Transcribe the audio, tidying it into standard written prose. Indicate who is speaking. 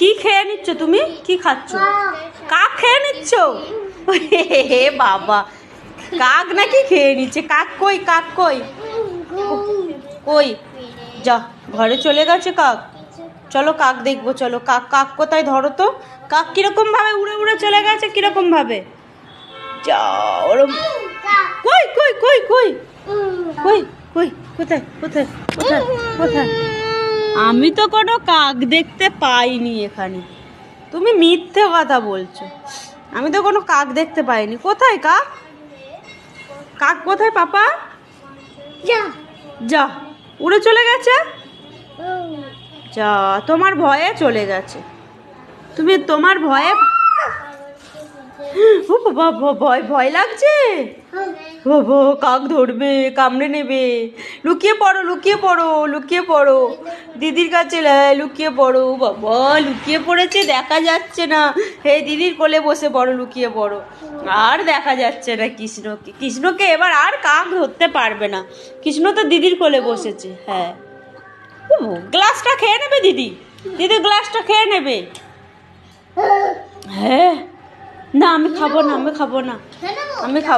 Speaker 1: কি খেয়ে নিচ্ছ তুমি? কি খাচ্ছ? কাক খেয়ে নিচ্ছ? হে বাবা, কাক নাকি খেয়ে নিচ্ছে? কাক কই? কাক কই? কই? যা, ঘরে চলে গেছে কাক। চলো কাক দেখবো, চলো। কাক কাক কোথায়? ধরো তো। কাক কিরকম ভাবে উড়ে উড়ে চলে গেছে, কিরকম ভাবে? যা, ওরম। কই কই কই কই কই কই? কোথায় কোথায় কোথায় কোথায়? আমি তো কোনো কাক দেখতে পাইনি এখানে। তুমি মিথ্যে কথা বলছো। আমি তো কোনো কাক দেখতে পাইনি। কোথায় কাক? কাক কোথায় পাপা? যা, উড়ে চলে গেছে। যা, তোমার ভয়ে চলে গেছে। তুমি তোমার ভয়ে। ও বাবা, ভয় ভয় লাগছে। বাবা, কাক ধরবে, কামড়ে নেবে। লুকিয়ে পড়ো, লুকিয়ে পড়ো, লুকিয়ে পড়ো দিদির কাছে। লুকিয়ে পড়ো। বাবা, লুকিয়ে পড়েছে, দেখা যাচ্ছে না। হে, দিদির কোলে বসে পড়ো, লুকিয়ে পড়ো। আর দেখা যাচ্ছে না কৃষ্ণকে। কৃষ্ণকে এবার আর কাক ধরতে পারবে না। কৃষ্ণ তো দিদির কোলে বসেছে। হ্যাঁ, গ্লাসটা খেয়ে নেবে দিদি। দিদি গ্লাসটা খেয়ে নেবে। হ্যাঁ, না আমি খাবো না, আমি খাবো না, আমি খাবো।